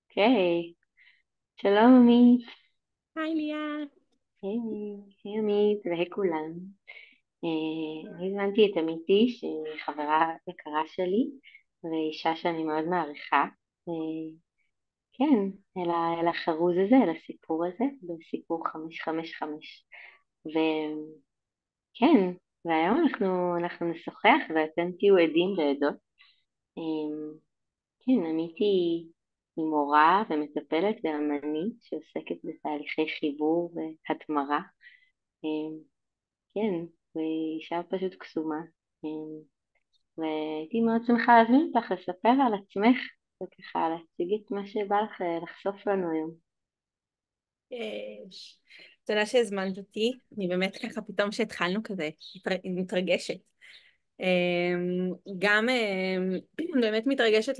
אוקיי, שלום עמית. היי ליה. היי, היי עמית והי כולם. אני הזמנתי את עמיתי שהיא חברה יקרה שלי ואישה שאני מאוד מעריכה. אה, כן, אל החרוז הזה, אל הסיפור הזה, בסיפור 555. וכן, והיום אנחנו נשוחח ואתם תהיו עדים ועדות. אה, כן, עמית היא מורה ומטפלת ואמנית שעוסקת בתהליכי חיבור והתמרה. כן, והיא אישה פשוט קסומה. והייתי מאוד שמחה להזמין אותך לספר על עצמך וככה להציג את מה שבא לך לחשוף לנו היום. יש. תודה שהזמנת אותי. אני באמת ככה פתאום שהתחלנו כזה מתרגשת. גם באמת מתרגשת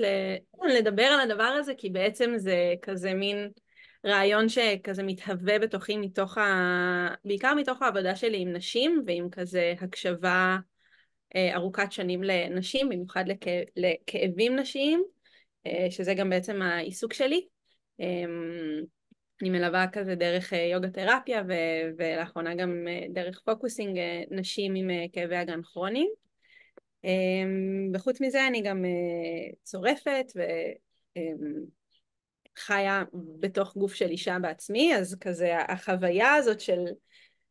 לדבר על הדבר הזה, כי בעצם זה כזה מין רעיון שכזה מתהווה בתוכי בעיקר מתוך העבודה שלי עם נשים ועם כזה הקשבה ארוכת שנים לנשים, במיוחד לכאבים נשיים, שזה גם בעצם העיסוק שלי. אני מלווה כזה דרך יוגה תרפיה ולאחרונה גם דרך פוקוסינג נשים עם כאבי אגן כרוניים. וחוץ מזה אני גם צורפת וחיה בתוך גוף של אישה בעצמי, אז כזה החוויה הזאת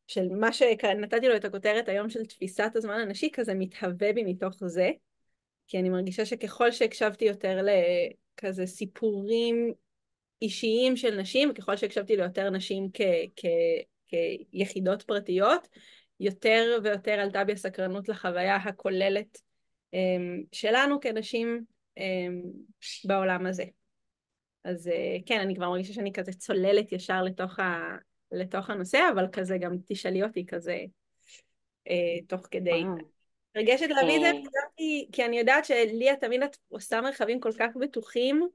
של מה שנתתי לו את הכותרת היום של תפיסת הזמן הנשי, כזה מתהווה בי מתוך זה, כי אני מרגישה שככל שהקשבתי יותר לכזה סיפורים אישיים של נשים, וככל שהקשבתי ליותר נשים כיחידות פרטיות, יותר ויותר עלתה בי הסקרנות לחוויה הכוללת שלנו כנשים בעולם הזה. אז כן, אני כבר מרגישה שאני כזה צוללת ישר לתוך הנושא, אבל כזה גם תשאלי אותי כזה תוך כדי. וואו. מרגשת להביא את זה, אה, כי אני יודעת שליה תמיד את עושה מרחבים כל כך בטוחים,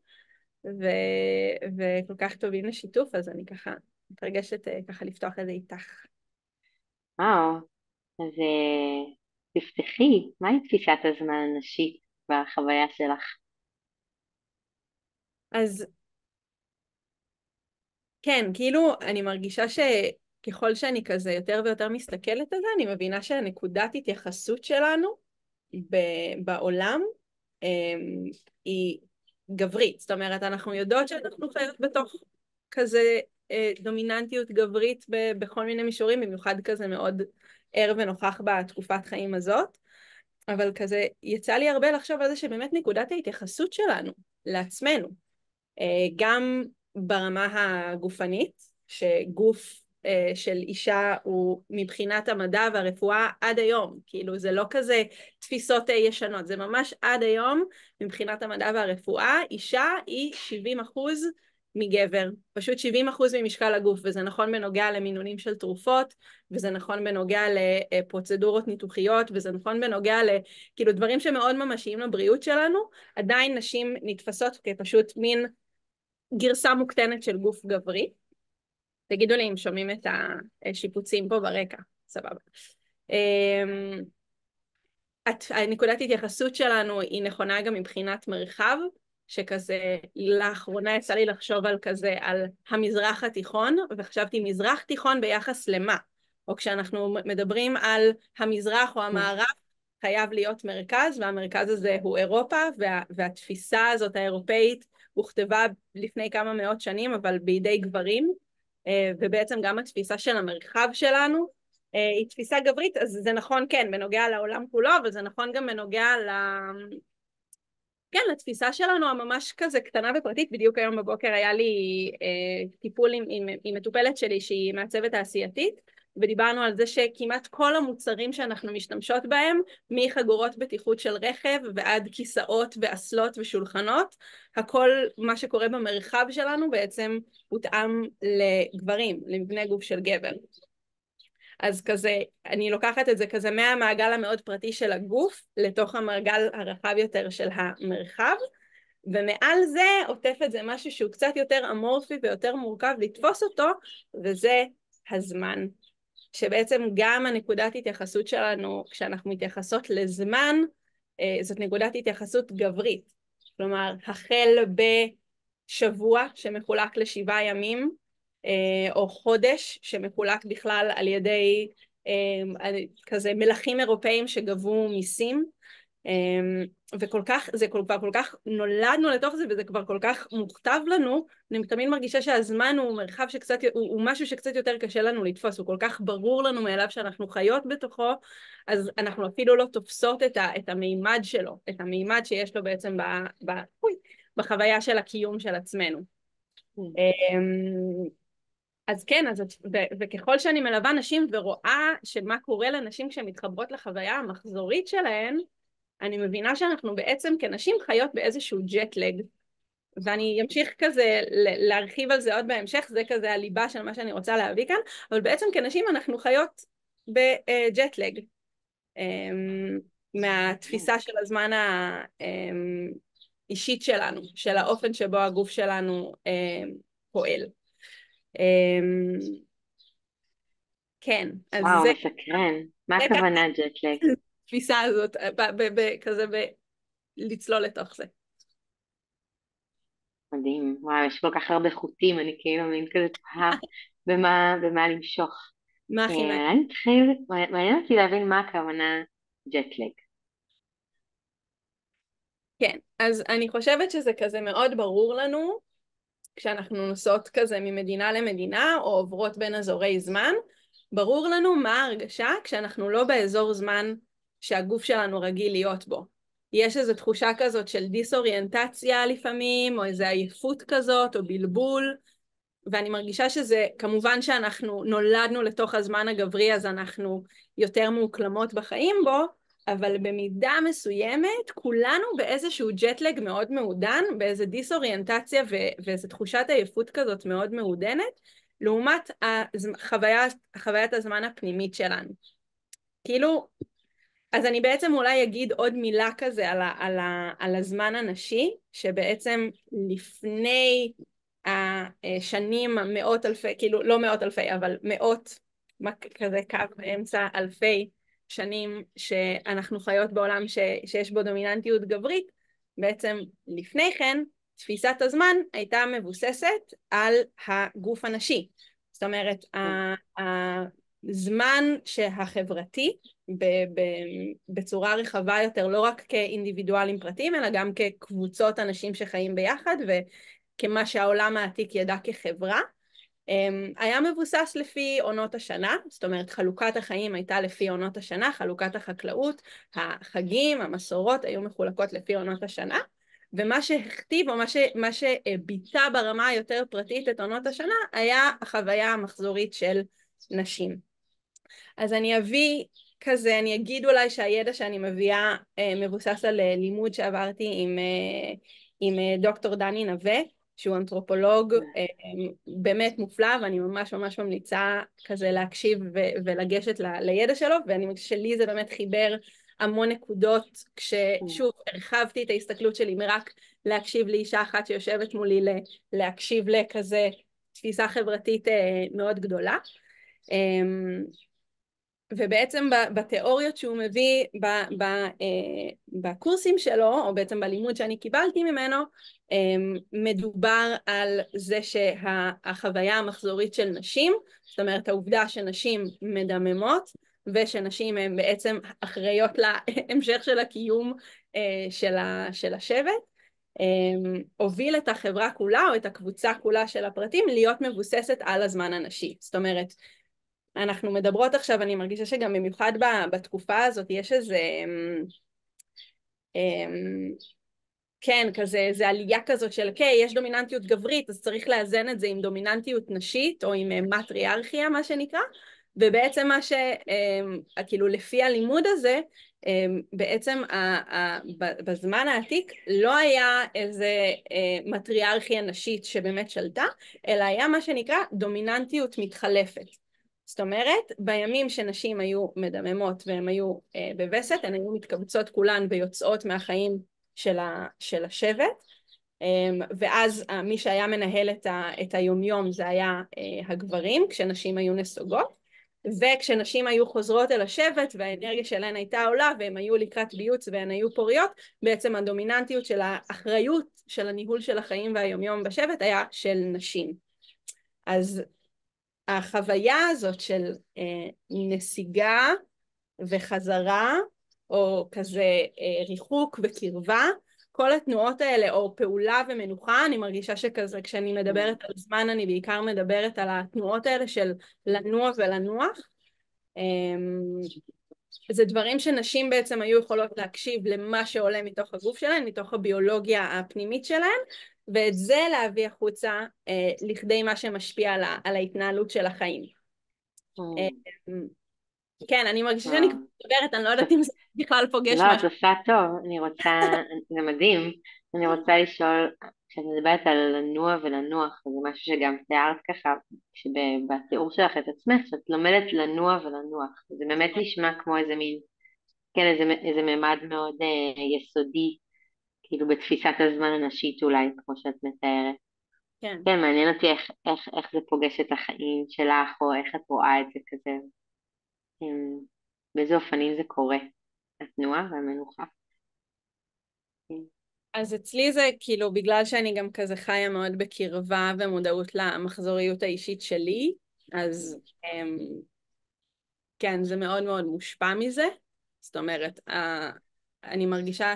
ו... וכל כך טובים לשיתוף, אז אני ככה מתרגשת ככה לפתוח את זה איתך. וואו, אז תפתחי, מהי תפיסת הזמן הנשית בחוויה שלך? אז כן, כאילו אני מרגישה שככל שאני כזה יותר ויותר מסתכלת על זה, אני מבינה שהנקודת התייחסות שלנו בעולם היא גברית. זאת אומרת, אנחנו יודעות שאנחנו חיות בתוך כזה דומיננטיות גברית בכל מיני מישורים, במיוחד כזה מאוד ער ונוכח בתקופת חיים הזאת. אבל כזה יצא לי הרבה לחשוב על זה שבאמת נקודת ההתייחסות שלנו לעצמנו, גם ברמה הגופנית, שגוף של אישה הוא מבחינת המדע והרפואה עד היום, כאילו זה לא כזה תפיסות ישנות, זה ממש עד היום מבחינת המדע והרפואה, אישה היא 70% מגבר, פשוט 70% ממשקל הגוף, וזה נכון בנוגע למינונים של תרופות, וזה נכון בנוגע לפרוצדורות ניתוחיות, וזה נכון בנוגע כאילו דברים שמאוד ממשיים לבריאות שלנו, עדיין נשים נתפסות כפשוט מין גרסה מוקטנת של גוף גברי. תגידו לי אם שומעים את השיפוצים פה ברקע, סבבה. הנקודת התייחסות שלנו היא נכונה גם מבחינת מרחב, שכזה לאחרונה יצא לי לחשוב על כזה, על המזרח התיכון, וחשבתי מזרח תיכון ביחס למה? או כשאנחנו מדברים על המזרח או המערב, חייב להיות מרכז, והמרכז הזה הוא אירופה, והתפיסה הזאת האירופאית הוכתבה לפני כמה מאות שנים, אבל בידי גברים, ובעצם גם התפיסה של המרחב שלנו, היא תפיסה גברית, אז זה נכון כן בנוגע לעולם כולו, אבל זה נכון גם בנוגע כן, לתפיסה שלנו הממש כזה קטנה ופרטית. בדיוק היום בבוקר היה לי טיפול עם מטופלת שלי שהיא מעצבת תעשייתית, ודיברנו על זה שכמעט כל המוצרים שאנחנו משתמשות בהם, מחגורות בטיחות של רכב ועד כיסאות ואסלות ושולחנות, הכל מה שקורה במרחב שלנו בעצם הותאם לגברים, למבנה גוף של גבר. אז כזה, אני לוקחת את זה כזה מהמעגל המאוד פרטי של הגוף, לתוך המעגל הרחב יותר של המרחב, ומעל זה עוטף את זה משהו שהוא קצת יותר אמורפי ויותר מורכב לתפוס אותו, וזה הזמן. שבעצם גם הנקודת התייחסות שלנו, כשאנחנו מתייחסות לזמן, זאת נקודת התייחסות גברית. כלומר, החל שבוע שמחולק לשבעה ימים, או חודש שמחולק בכלל על ידי כזה מלכים אירופאים שגבו מיסים, וכל כך, זה כל כך נולדנו לתוך זה, וזה כבר כל כך מוכתב לנו. אני תמיד מרגישה שהזמן הוא מרחב שקצת, הוא משהו שקצת יותר קשה לנו לתפוס, הוא כל כך ברור לנו מאליו שאנחנו חיות בתוכו, אז אנחנו אפילו לא תופסות את המימד שלו, את המימד שיש לו בעצם בחוויה של הקיום של עצמנו. אז כן, וככל שאני מלווה נשים ורואה שמה קורה לנשים כשהן מתחברות לחוויה המחזורית שלהן, אני מבינה שאנחנו בעצם כנשים חיות באיזשהו ג'טלג, ואני אמשיך כזה להרחיב על זה עוד בהמשך, זה כזה הליבה של מה שאני רוצה להביא כאן, אבל בעצם כנשים אנחנו חיות בג'טלג, מהתפיסה של הזמן האישית שלנו, של האופן שבו הגוף שלנו פועל. כן, אז וואו, זה מסקרן. מה הכוונה ג'טלג? התפיסה הזאת, כזה לצלול לתוך זה. מדהים. וואו, יש כל כך הרבה חוטים, אני כאילו מין כזה תוהה במה למשוך. מה הכי מעניין? מעניין אותי להבין מה הכוונה ג'טלג. כן, אז אני חושבת שזה כזה מאוד ברור לנו, כשאנחנו נוסעות כזה ממדינה למדינה, או עוברות בין אזורי זמן, ברור לנו מה ההרגשה כשאנחנו לא באזור זמן שהגוף שלנו רגיל להיות בו. יש איזו תחושה כזאת של דיסאוריינטציה לפעמים, או איזו עייפות כזאת, או בלבול, ואני מרגישה שזה, כמובן שאנחנו נולדנו לתוך הזמן הגברי, אז אנחנו יותר מאוקלמות בחיים בו, אבל במידה מסוימת, כולנו באיזשהו ג'טלג מאוד מעודן, באיזו דיסאוריינטציה ואיזו תחושת עייפות כזאת מאוד מעודנת, לעומת חוויית הזמן הפנימית שלנו. כאילו, אז אני בעצם אולי אגיד עוד מילה כזה על הזמן הנשי, שבעצם לפני השנים מאות אלפי, כאילו לא מאות אלפי, אבל מאות, כזה קו באמצע אלפי שנים שאנחנו חיות בעולם שיש בו דומיננטיות גברית, בעצם לפני כן תפיסת הזמן הייתה מבוססת על הגוף הנשי. זאת אומרת, הזמן שהחברתי בצורה רחבה יותר, לא רק כאינדיבידואלים פרטיים, אלא גם כקבוצות אנשים שחיים ביחד, וכמה שהעולם העתיק ידע כחברה, היה מבוסס לפי עונות השנה. זאת אומרת, חלוקת החיים הייתה לפי עונות השנה, חלוקת החקלאות, החגים, המסורות היו מחולקות לפי עונות השנה, ומה שהכתיב או מה שביטא ברמה היותר פרטית את עונות השנה היה החוויה המחזורית של נשים. אז אני אביא כזה, אני אגיד אולי שהידע שאני מביאה מבוסס על לימוד שעברתי עם דוקטור דני נווה, שהוא אנתרופולוג באמת מופלא, ואני ממש ממש ממליצה כזה להקשיב ולגשת לידע שלו, ואני חושבת שלי זה באמת חיבר המון נקודות, כששוב הרחבתי את ההסתכלות שלי מרק להקשיב לאישה אחת שיושבת מולי, להקשיב לכזה תפיסה חברתית מאוד גדולה. ובעצם בתיאוריות שהוא מביא בקורסים שלו, או בעצם בלימוד שאני קיבלתי ממנו, מדובר על זה שהחוויה המחזורית של נשים, זאת אומרת העובדה שנשים מדממות, ושנשים הן בעצם אחראיות להמשך של הקיום של השבט, הוביל את החברה כולה או את הקבוצה כולה של הפרטים להיות מבוססת על הזמן הנשי. זאת אומרת, אנחנו מדברות עכשיו, אני מרגישה שגם במיוחד בתקופה הזאת יש איזה, כן, כזה, זה עלייה כזאת של, יש דומיננטיות גברית, אז צריך לאזן את זה עם דומיננטיות נשית, או עם מטריארכיה, מה שנקרא, ובעצם מה כאילו לפי הלימוד הזה, בעצם בזמן העתיק לא היה איזה מטריארכיה נשית שבאמת שלטה, אלא היה מה שנקרא דומיננטיות מתחלפת. זאת אומרת, בימים שנשים היו מדממות והן היו בווסת, הן היו מתקבצות כולן ויוצאות מהחיים של השבט, ואז מי שהיה מנהל את היומיום זה היה הגברים, כשנשים היו נסוגות, וכשנשים היו חוזרות אל השבט והאנרגיה שלהן הייתה עולה והן היו לקראת ביוץ והן היו פוריות, בעצם הדומיננטיות של האחריות של הניהול של החיים והיומיום בשבט היה של נשים. אז החוויה הזאת של נסיגה וחזרה, או כזה ריחוק וקרבה, כל התנועות האלה, או פעולה ומנוחה, אני מרגישה שכזה, כשאני מדברת על זמן, אני בעיקר מדברת על התנועות האלה של לנוע ולנוח. זה דברים שנשים בעצם היו יכולות להקשיב למה שעולה מתוך הגוף שלהן, מתוך הביולוגיה הפנימית שלהן, ואת זה להביא החוצה לכדי מה שמשפיע על ההתנהלות של החיים. כן, אני מרגישה שאני מדברת, אני לא יודעת אם זה בכלל פוגש לא, את משהו. עושה טוב, זה מדהים. אני רוצה לשאול, כשאת מדברת על לנוע ולנוח, זה משהו שגם תיארת ככה, בתיאור שלך את עצמך, שאת לומדת לנוע ולנוח. זה באמת נשמע כמו איזה מין, כן, איזה ממד מאוד יסודי, כאילו בתפיסת הזמן הנשית אולי, כמו שאת מתארת. כן. כן, מעניין אותי איך זה פוגש את החיים שלך, או איך את רואה את זה כזה, באיזה אופנים זה קורה, התנועה והמנוחה. אז אצלי זה כאילו, בגלל שאני גם כזה חיה מאוד בקרבה ומודעות למחזוריות האישית שלי, אז כן, זה מאוד מאוד מושפע מזה. זאת אומרת, אני מרגישה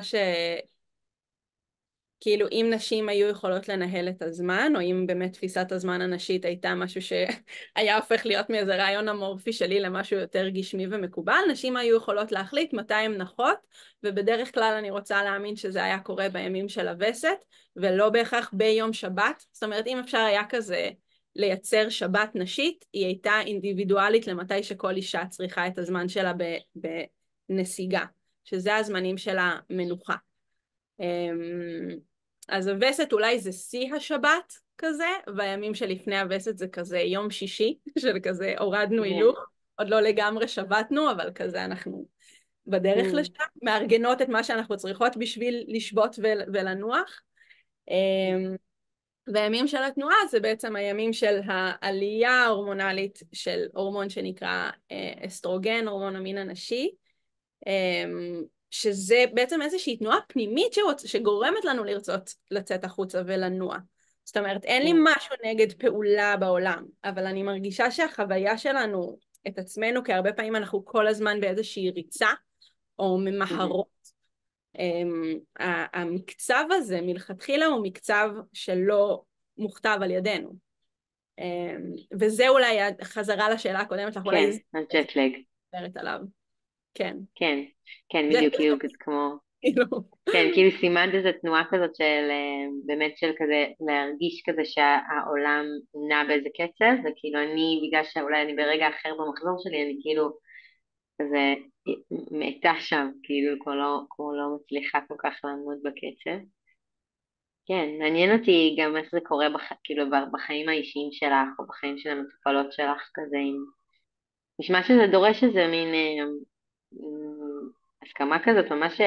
כאילו אם נשים היו יכולות לנהל את הזמן, או אם באמת תפיסת הזמן הנשית הייתה משהו שהיה הופך להיות מאיזה רעיון אמורפי שלי למשהו יותר גשמי ומקובל, נשים היו יכולות להחליט מתי הן נחות, ובדרך כלל אני רוצה להאמין שזה היה קורה בימים של הווסת, ולא בהכרח ביום שבת. זאת אומרת, אם אפשר היה כזה לייצר שבת נשית, היא הייתה אינדיבידואלית למתי שכל אישה צריכה את הזמן שלה בנסיגה, שזה הזמנים של המנוחה. אז הווסת אולי זה שיא השבת כזה, והימים שלפני הווסת זה כזה יום שישי, של כזה הורדנו הילוך, עוד לא לגמרי שבתנו, אבל כזה אנחנו בדרך לשם, מארגנות את מה שאנחנו צריכות בשביל לשבות ולנוח. והימים של התנועה זה בעצם הימים של העלייה ההורמונלית של הורמון שנקרא אסטרוגן, הורמון המין הנשי, שזה בעצם איזושהי תנועה פנימית שגורמת לנו לרצות לצאת החוצה ולנוע. זאת אומרת, אין לי משהו נגד פעולה בעולם, אבל אני מרגישה שהחוויה שלנו את עצמנו, כי הרבה פעמים אנחנו כל הזמן באיזושהי ריצה או ממהרות. המקצב הזה מלכתחילה הוא מקצב שלא מוכתב על ידינו. וזה אולי חזרה לשאלה הקודמת שלך, כן, הג'טלג. עליו. כן. כן, כן, בדיוק, כאילו כמו, כן, כאילו סימנת איזו תנועה כזאת של, באמת של כזה, להרגיש כזה שהעולם נע באיזה קצב, וכאילו אני, בגלל שאולי אני ברגע אחר במחזור שלי, אני כאילו כזה מעטה שם, כאילו כמו לא מצליחה כל כך לעמוד בקצב. כן, מעניין אותי גם איך זה קורה כאילו בחיים האישיים שלך, או בחיים של המטופלות שלך כזה, נשמע שזה דורש איזה מין הסכמה כזאת, ממש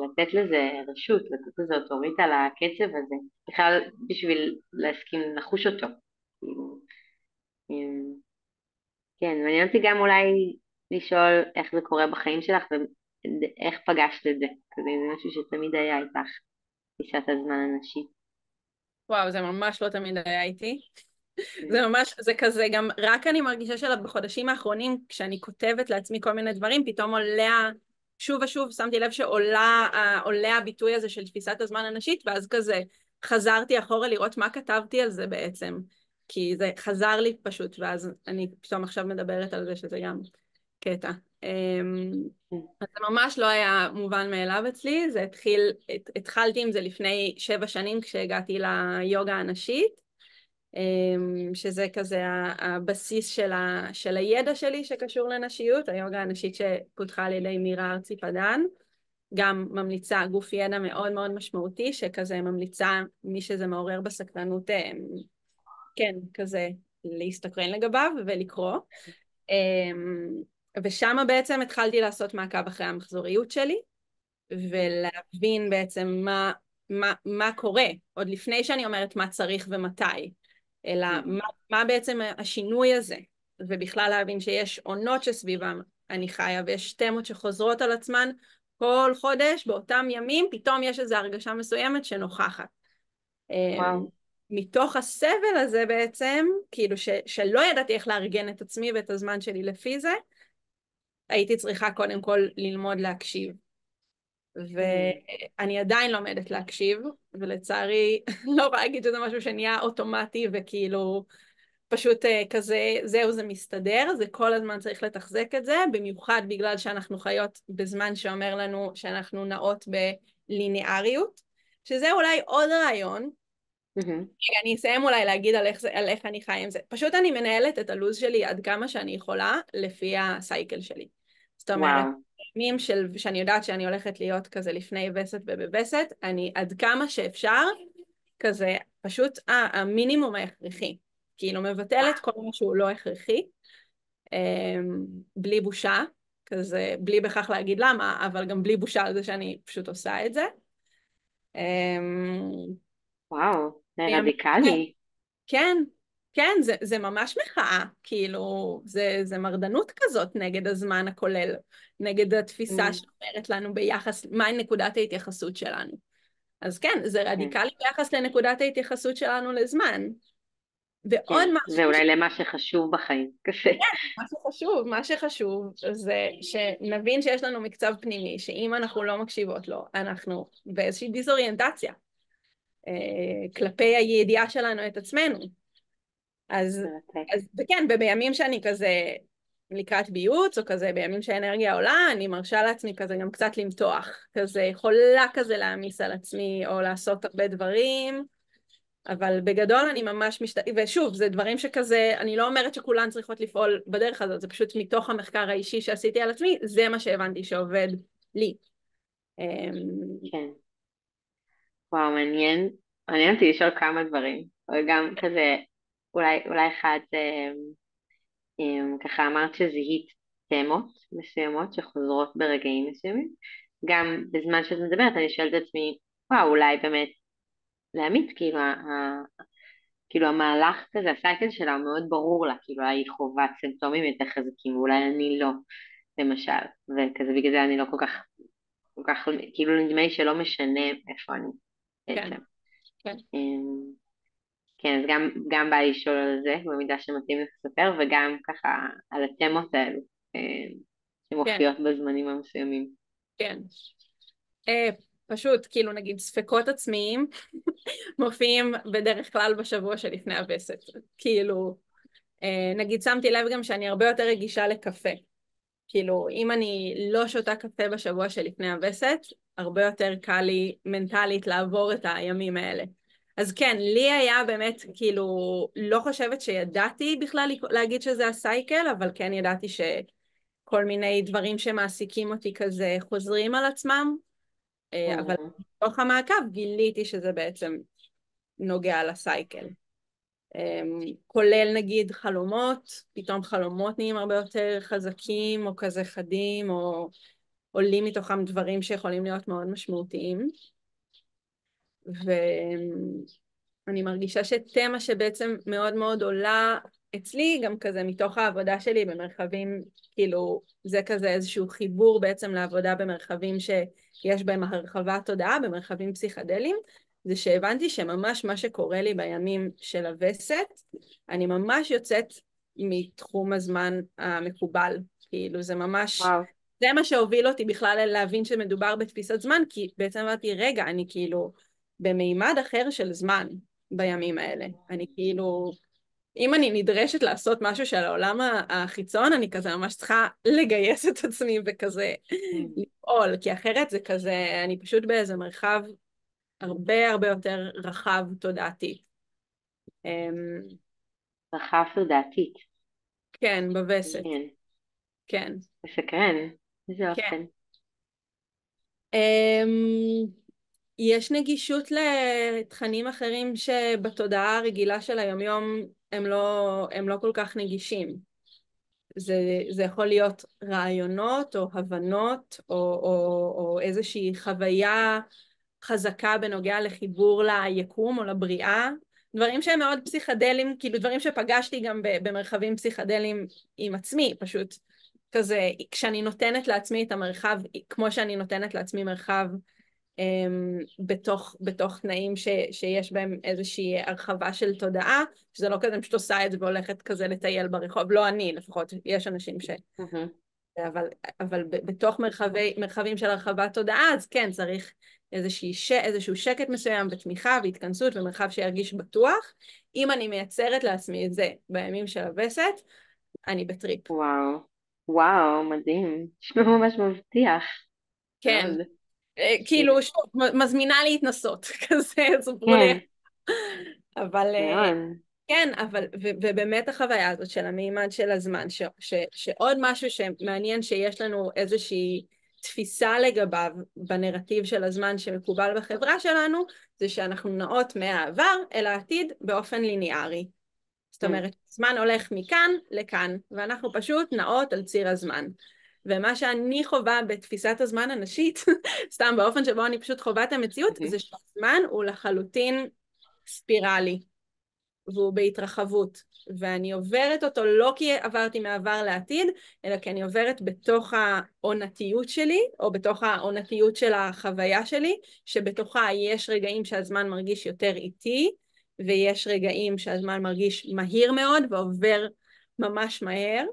לתת לזה רשות, לתת לזה אוטוריטה לקצב הזה, בכלל בשביל להסכים לחוש אותו. כן, מעניין אותי גם אולי לשאול איך זה קורה בחיים שלך ואיך פגשת את זה, כזה זה משהו שתמיד היה איתך, תפיסת הזמן הנשית. וואו, זה ממש לא תמיד היה איתי. זה ממש, זה כזה, גם רק אני מרגישה שבחודשים האחרונים, כשאני כותבת לעצמי כל מיני דברים, פתאום עולה, שוב ושוב, שמתי לב שעולה הביטוי הזה של תפיסת הזמן הנשית, ואז כזה חזרתי אחורה לראות מה כתבתי על זה בעצם, כי זה חזר לי פשוט, ואז אני פתאום עכשיו מדברת על זה שזה גם קטע. אז זה ממש לא היה מובן מאליו אצלי, התחלתי עם זה לפני 7 שנים כשהגעתי ליוגה הנשית, שזה כזה הבסיס של הידע שלי שקשור לנשיות, היוגה הנשית שפותחה על ידי מירה ארצי פדן, גם ממליצה גוף ידע מאוד מאוד משמעותי, שכזה ממליצה מי שזה מעורר בסקרנות, כן, כזה להסתקרן לגביו ולקרוא. ושם בעצם התחלתי לעשות מעקב אחרי המחזוריות שלי, ולהבין בעצם מה קורה, עוד לפני שאני אומרת מה צריך ומתי, אלא מה בעצם השינוי הזה. ובכלל להבין שיש עונות שסביבם אני חיה, ויש תמות שחוזרות על עצמן כל חודש, באותם ימים, פתאום יש איזו הרגשה מסוימת שנוכחת. וואו. מתוך הסבל הזה בעצם, כאילו שלא ידעתי איך לארגן את עצמי ואת הזמן שלי לפי זה, הייתי צריכה קודם כל ללמוד להקשיב. Mm. ואני עדיין לומדת להקשיב, ולצערי לא יכולה להגיד שזה משהו שנהיה אוטומטי וכאילו פשוט כזה, זהו זה מסתדר, זה כל הזמן צריך לתחזק את זה, במיוחד בגלל שאנחנו חיות בזמן שאומר לנו שאנחנו נעות בליניאריות, שזה אולי עוד רעיון. Mhm. אני אסיים אולי להגיד על איך אני חיה עם זה. פשוט אני מנהלת את הלו"ז שלי עד כמה שאני יכולה לפי הסייקל שלי. זאת אומרת, וואו. ימים שאני יודעת שאני הולכת להיות כזה לפני וסת ובווסת, אני עד כמה שאפשר כזה פשוט המינימום ההכרחי. כאילו מבטלת כל מה שהוא לא הכרחי, בלי בושה, כזה בלי בכך להגיד למה, אבל גם בלי בושה על זה שאני פשוט עושה את זה. וואו, זה בימים רדיקלי. כן, כן, זה ממש מחאה, כאילו, זה מרדנות כזאת נגד הזמן הכולל, נגד התפיסה Mm. שאומרת לנו ביחס, מהי נקודת ההתייחסות שלנו. אז כן, זה כן, רדיקלי ביחס לנקודת ההתייחסות שלנו לזמן. ועוד כן. משהו, ואולי למה שחשוב בחיים. קשה. מה שחשוב זה שנבין שיש לנו מקצב פנימי, שאם אנחנו לא מקשיבות לו, אנחנו באיזושהי דיסאוריינטציה כלפי הידיעה שלנו את עצמנו. אז, מרתק. וכן, ובימים שאני כזה לקראת ביוץ, או כזה בימים שהאנרגיה עולה, אני מרשה לעצמי כזה גם קצת למתוח, כזה יכולה כזה להעמיס על עצמי, או לעשות הרבה דברים, אבל בגדול אני ממש ושוב, זה דברים שכזה, אני לא אומרת שכולן צריכות לפעול בדרך הזאת, זה פשוט מתוך המחקר האישי שעשיתי על עצמי, זה מה שהבנתי שעובד לי. כן. וואו, מעניין. מעניין אותי לשאול כמה דברים. אבל גם כזה, אולי אחד זה, ככה אמרת שזיהית תמות מסוימות שחוזרות ברגעים מסוימים. גם בזמן שאת מדברת אני שואלת את עצמי, וואו, אולי באמת להעמיד, כאילו, כאילו המהלך כזה, הסייקל שלה הוא מאוד ברור לה, כאילו היא חובת סימפטומים יותר חזקים, ואולי אני לא, למשל, וכזה בגלל זה אני לא כל כך, כאילו נדמה לי שלא משנה איפה אני כן, בעצם. כן, אמ, כן, אז גם בא לי לשאול על זה, במידה שמתאים לך לספר, וגם ככה על התמות האלו, כן, שמופיעות בזמנים המסוימים. כן. אה, פשוט, כאילו נגיד ספקות עצמיים מופיעים בדרך כלל בשבוע שלפני הווסת. כאילו, נגיד שמתי לב גם שאני הרבה יותר רגישה לקפה. כאילו, אם אני לא שותה קפה בשבוע שלפני הווסת, הרבה יותר קל לי מנטלית לעבור את הימים האלה. אז כן, לי היה באמת, כאילו, לא חושבת שידעתי בכלל להגיד שזה הסייקל, אבל כן ידעתי שכל מיני דברים שמעסיקים אותי כזה חוזרים על עצמם, אבל Mhm. בתוך המעקב גיליתי שזה בעצם נוגע לסייקל. כולל נגיד חלומות, פתאום חלומות נהיים הרבה יותר חזקים או כזה חדים, או עולים מתוכם דברים שיכולים להיות מאוד משמעותיים. ואני מרגישה שתמה שבעצם מאוד מאוד עולה אצלי, גם כזה מתוך העבודה שלי במרחבים, כאילו זה כזה איזשהו חיבור בעצם לעבודה במרחבים שיש בהם הרחבת תודעה, במרחבים פסיכדליים, זה שהבנתי שממש מה שקורה לי בימים של הווסת, אני ממש יוצאת מתחום הזמן המקובל, כאילו זה ממש, וואו. זה מה שהוביל אותי בכלל להבין שמדובר בתפיסת זמן, כי בעצם אמרתי, רגע, אני כאילו במימד אחר של זמן בימים האלה. אני כאילו, אם אני נדרשת לעשות משהו של העולם החיצון, אני כזה ממש צריכה לגייס את עצמי וכזה Mhm. לפעול, כי אחרת זה כזה, אני פשוט באיזה מרחב הרבה הרבה יותר רחב תודעתי. רחב תודעתית. כן, בווסת, מעניין. כן. מסקרן. איזה כן. אופן. אמ, יש נגישות לתכנים אחרים שבתודעה הרגילה של היומיום הם לא כל כך נגישים. זה יכול להיות רעיונות או הבנות או איזושהי חוויה חזקה בנוגע לחיבור ליקום או לבריאה, דברים שהם מאוד פסיכדליים, כאילו דברים שפגשתי גם במרחבים פסיכדליים עם עצמי, פשוט כזה, כשאני נותנת לעצמי את המרחב, כמו שאני נותנת לעצמי מרחב בתוך תנאים שיש בהם איזושהי הרחבה של תודעה, שזה לא כזה, אני פשוט עושה את זה והולכת כזה לטייל ברחוב, לא אני לפחות, יש אנשים ש... מהמם. אבל בתוך מרחבים של הרחבת תודעה, אז כן, צריך איזשהו שקט מסוים ותמיכה והתכנסות ומרחב שירגיש בטוח. אם אני מייצרת לעצמי את זה בימים של הווסת, אני בטריפ. וואו, וואו, מדהים. נשמע ממש מבטיח. כן, מאוד. כאילו, שוב, מזמינה להתנסות, כזה, ספרו לי איך. כן, אבל מאוד. כן, ובאמת החוויה הזאת של המימד של הזמן, שעוד משהו שמעניין שיש לנו איזושהי תפיסה לגביו בנרטיב של הזמן שמקובל בחברה שלנו, זה שאנחנו נעות מהעבר אל העתיד באופן ליניארי. זאת Mm. אומרת, זמן הולך מכאן לכאן, ואנחנו פשוט נעות על ציר הזמן. ומה שאני חווה בתפיסת הזמן הנשית, סתם באופן שבו אני פשוט חווה את המציאות, Mhm. זה שהזמן הוא לחלוטין ספירלי. והוא בהתרחבות, ואני עוברת אותו לא כי עברתי מעבר לעתיד, אלא כי אני עוברת בתוך העונתיות שלי, או בתוך העונתיות של החוויה שלי, שבתוכה יש רגעים שהזמן מרגיש יותר איטי, ויש רגעים שהזמן מרגיש מהיר מאוד, ועובר ממש מהר,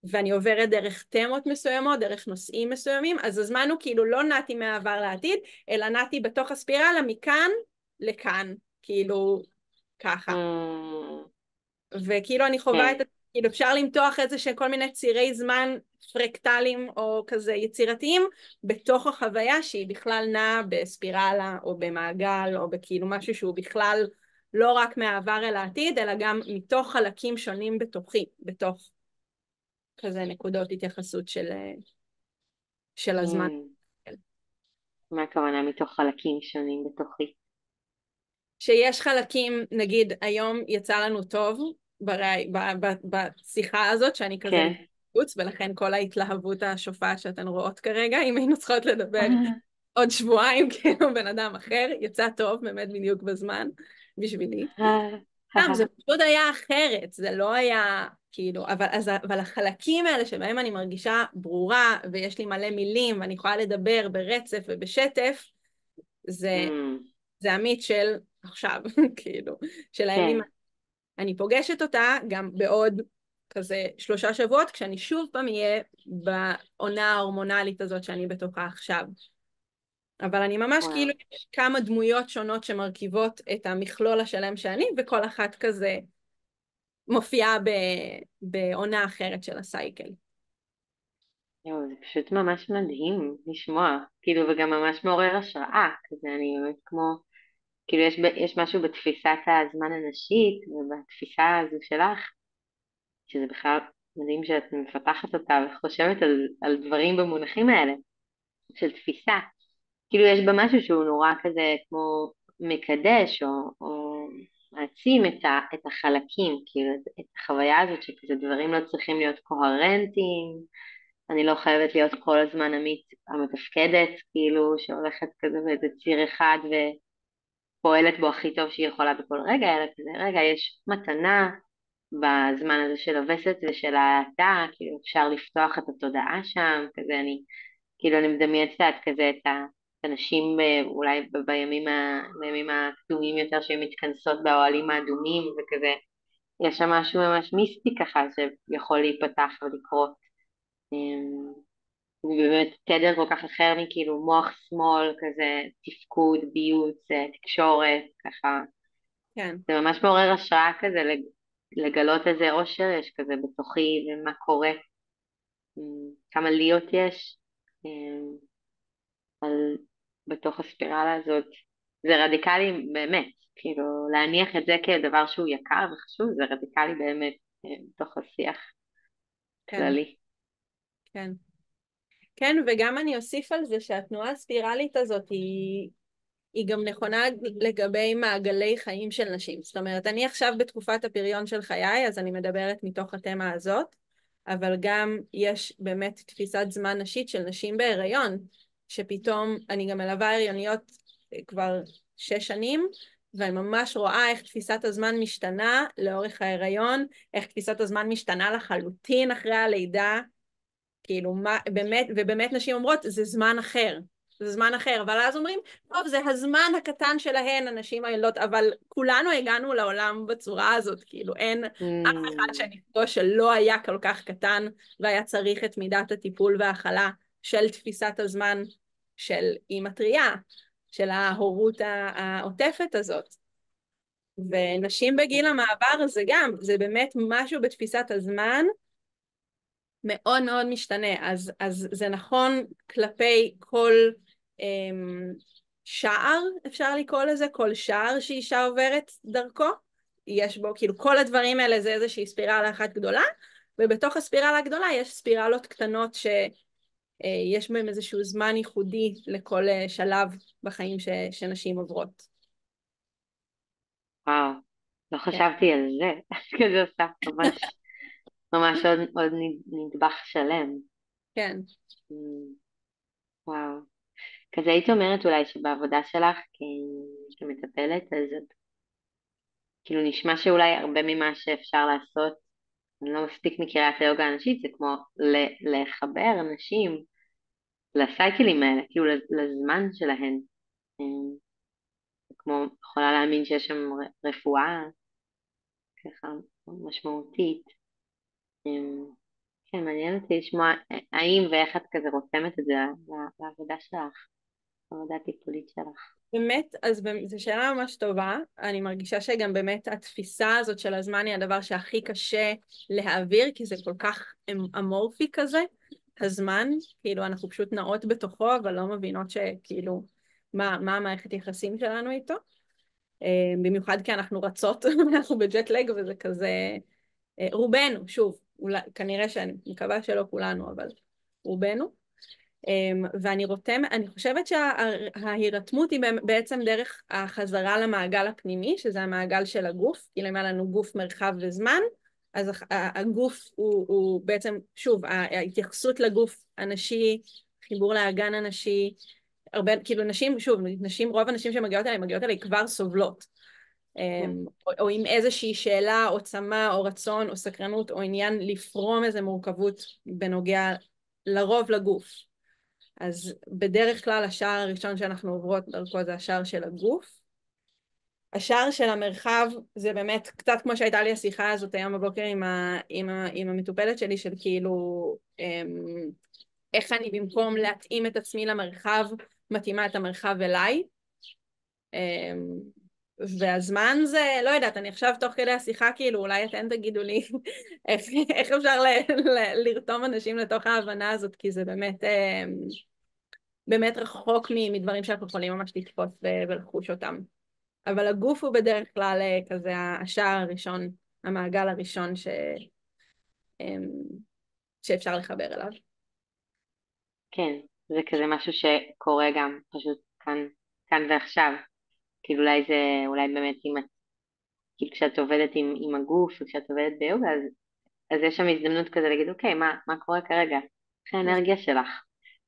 ואני עוברת דרך תמות מסוימות, דרך נושאים מסוימים, אז הזמן הוא כאילו לא נעתי מהעבר לעתיד, אלא נעתי בתוך הספירלה מכאן לכאן, כאילו ככה. Mm. וכאילו אני חווה כן, את, כאילו אפשר למתוח איזה שהם כל מיני צירי זמן פרקטליים או כזה יצירתיים בתוך החוויה שהיא בכלל נעה בספירלה או במעגל או בכאילו משהו שהוא בכלל לא רק מהעבר אל העתיד אלא גם מתוך חלקים שונים בתוכי, בתוך כזה נקודות התייחסות של הזמן. כן. מה הכוונה מתוך חלקים שונים בתוכי? שיש חלקים, נגיד היום יצא לנו טוב בשיחה הזאת, שאני כזה כן. לקראת חוץ, ולכן כל ההתלהבות השופעת שאתן רואות כרגע, אם היינו צריכות לדבר עוד שבועיים כאילו בן אדם אחר, יצא טוב באמת בדיוק בזמן בשבילי. גם זה פשוט היה אחרת, זה לא היה כאילו, אבל החלקים האלה שבהם אני מרגישה ברורה, ויש לי מלא מילים, ואני יכולה לדבר ברצף ובשטף, זה Mm. זה עמית של עכשיו, כאילו, של הימים. כן, אני פוגשת אותה גם בעוד כזה 3 שבועות, כשאני שוב פעם אהיה בעונה ההורמונלית הזאת שאני בתוכה עכשיו. אבל אני ממש וואו. כאילו, יש כמה דמויות שונות שמרכיבות את המכלול השלם שאני, וכל אחת כזה מופיעה בעונה אחרת של הסייקל. יואו, זה פשוט ממש מדהים לשמוע, כאילו, וגם ממש מעורר השראה, כזה אני באמת כמו, כאילו יש משהו בתפיסת הזמן הנשית ובתפיסה הזו שלך, שזה בכלל מדהים שאת מפתחת אותה וחושבת על דברים במונחים האלה, של תפיסה. כאילו יש בה משהו שהוא נורא כזה כמו מקדש או מעצים את החלקים, כאילו את החוויה הזאת שכזה דברים לא צריכים להיות קוהרנטיים, אני לא חייבת להיות כל הזמן עמית המתפקדת, כאילו שהולכת כזה באיזה ציר אחד ופועלת בו הכי טוב שהיא יכולה בכל רגע, אלא כזה רגע יש מתנה בזמן הזה של הווסת ושל ההאטה, כאילו אפשר לפתוח את התודעה שם, כזה אני כאילו אני מדמיינת קצת כזה את הנשים אולי בימים הקדומים יותר שהן מתכנסות באוהלים האדומים וכזה, יש שם משהו ממש מיסטי ככה שיכול להיפתח ולקרות. הוא באמת תדר כל כך אחר מכאילו מוח שמאל כזה, תפקוד, ביוץ, תקשורת, ככה. כן, זה ממש מעורר השראה כזה לגלות איזה אושר יש כזה בתוכי ומה קורה, כמה להיות יש. על בתוך הספירלה הזאת. זה רדיקלי באמת, כאילו להניח את זה כדבר שהוא יקר וחשוב, זה רדיקלי באמת בתוך השיח כן, כללי. כן. כן, וגם אני אוסיף על זה שהתנועה הספירלית הזאת היא גם נכונה לגבי מעגלי חיים של נשים. זאת אומרת, אני עכשיו בתקופת הפריון של חיי, אז אני מדברת מתוך התמה הזאת, אבל גם יש באמת תפיסת זמן נשית של נשים בהיריון, שפתאום אני גם מלווה הריוניות כבר 6 שנים, ואני ממש רואה איך תפיסת הזמן משתנה לאורך ההיריון, איך תפיסת הזמן משתנה לחלוטין אחרי הלידה, כאילו מה, באמת, ובאמת נשים אומרות, זה זמן אחר, זה זמן אחר, אבל אז אומרים, טוב, זה הזמן הקטן שלהן, הנשים היולדות, אבל כולנו הגענו לעולם בצורה הזאת, כאילו אין אף אחד Mm, שנפגוש שלא היה כל כך קטן, והיה צריך את מידת הטיפול וההכלה של תפיסת הזמן של אימא טריה, של ההורות העוטפת הזאת. ונשים בגיל המעבר זה גם, זה באמת משהו בתפיסת הזמן, מאוד מאוד משתנה, אז זה נכון כלפי כל שער, אפשר לקרוא לזה, כל שער שאישה עוברת דרכו, יש בו, כאילו כל הדברים האלה זה איזושהי ספירלה אחת גדולה, ובתוך הספירלה הגדולה יש ספירלות קטנות שיש בהן איזשהו זמן ייחודי לכל שלב בחיים שנשים עוברות. וואו, לא כן, חשבתי על זה, כזה עושה ממש, ממש עוד נדבך שלם. כן. Mm, וואו. כזה הייתי אומרת אולי שבעבודה שלך כמטפלת, אז כאילו נשמע שאולי הרבה ממה שאפשר לעשות, אני לא מספיק מכירה את היוגה הנשית, זה כמו לחבר אנשים לסייקלים האלה, כאילו לזמן שלהן. כמו, יכולה להאמין שיש שם רפואה ככה משמעותית. כן, מעניין אותי לשמוע האם ואיך את כזה רותמת את זה לעבודה שלך, לעבודה הטיפולית שלך. באמת, אז זו שאלה ממש טובה. אני מרגישה שגם באמת התפיסה הזאת של הזמן היא הדבר שהכי קשה להעביר, כי זה כל כך אמורפי כזה, הזמן, כאילו אנחנו פשוט נעות בתוכו, אבל לא מבינות שכאילו, מה המערכת יחסים שלנו איתו. במיוחד כי אנחנו רצות, אנחנו בג'ט-לג וזה כזה, רובנו, שוב, אולי, כנראה שאני מקווה שלא כולנו, אבל רובנו. אני חושבת שההירתמות היא בעצם דרך החזרה למעגל הפנימי, שזה המעגל של הגוף, כאילו אם היה לנו גוף, מרחב וזמן, אז הגוף הוא בעצם, שוב, ההתייחסות לגוף הנשי, חיבור לאגן הנשי, הרבה, כאילו נשים, שוב, נשים, רוב הנשים שמגיעות אליי, מגיעות אליי כבר סובלות. כן. או עם איזושהי שאלה או צמא או רצון או סקרנות או עניין לפרום איזו מורכבות בנוגע לרוב לגוף. אז בדרך כלל השער הראשון שאנחנו עוברות דרכו זה השער של הגוף. השער של המרחב זה באמת קצת כמו שהייתה לי השיחה הזאת היום בבוקר עם המטופלת שלי של כאילו איך אני במקום להתאים את עצמי למרחב מתאימה את המרחב אליי. והזמן זה, לא יודעת, אני עכשיו תוך כדי השיחה כאילו אולי אתן תגידו לי איך אפשר לרתום אנשים לתוך ההבנה הזאת, כי זה באמת רחוק מדברים שאנחנו יכולים ממש לתפוס ולחוש אותם. אבל הגוף הוא בדרך כלל כזה השער הראשון, המעגל הראשון אמ, שאפשר לחבר אליו. כן, זה כזה משהו שקורה גם פשוט כאן ועכשיו. כאילו אולי באמת כאילו כשאת עובדת עם הגוף וכשאת עובדת ביוגה, אז יש שם הזדמנות כזה להגיד, אוקיי, מה קורה כרגע? איך האנרגיה שלך?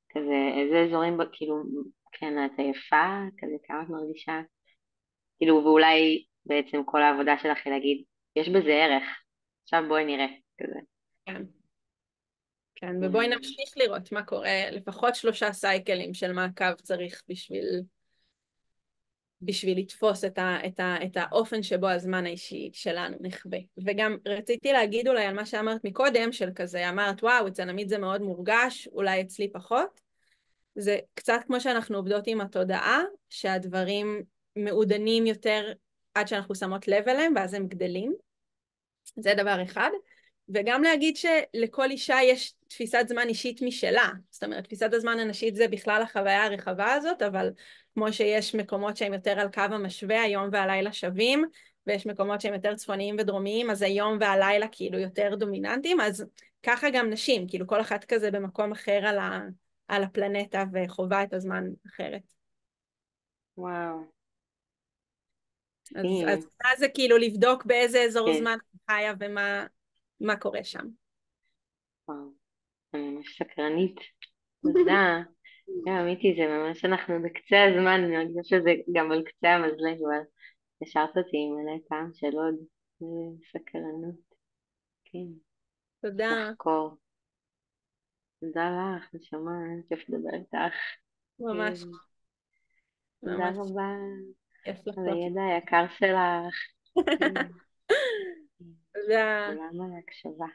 כזה, איזה אזורים, כאילו, כן, את עייפה, כזה, כמה את מרגישה? כאילו, ואולי בעצם כל העבודה שלך היא להגיד, יש בזה ערך, עכשיו בואי נראה, כזה. כן, כן, ובואי אמ, נמשיך לראות מה קורה, לפחות 3 סייקלים של מעקב צריך בשביל לתפוס את האופן שבו הזמן האישי שלנו נחווה. וגם רציתי להגיד אולי על מה שאמרת מקודם, של כזה, אמרת, וואו, אצל עמית זה מאוד מורגש, אולי אצלי פחות. זה קצת כמו שאנחנו עובדות עם התודעה, שהדברים מעודנים יותר עד שאנחנו שמות לב אליהם, ואז הם גדלים. זה דבר אחד. וגם להגיד שלכל אישה יש תפיסת זמן אישית משלה. זאת אומרת, תפיסת הזמן הנשית זה בכלל החוויה הרחבה הזאת, אבל כמו שיש מקומות שהם יותר על קו המשווה, היום והלילה שווים, ויש מקומות שהם יותר צפוניים ודרומיים, אז היום והלילה כאילו יותר דומיננטיים, אז ככה גם נשים, כאילו כל אחת כזה במקום אחר על הפלנטה וחובה את הזמן אחרת. וואו, אז מדהים, מה זה כאילו לבדוק באיזה אזור כן, זמן את חיה ומה קורה שם. וואו, אני ממש סקרנית, תודה. גם אמיתי, זה ממש אנחנו בקצה הזמן, אני מרגישה שזה גם על קצה המזלג, אבל השארת אותי עם מלא טעם של עוד סקרנות, כן, תודה, לחקור. תודה לך, נשמה, כיף לדבר איתך. כן, ממש, תודה ממש רבה כיף על לחלוק. הידע היקר שלך. כן, תודה. כולם על ההקשבה.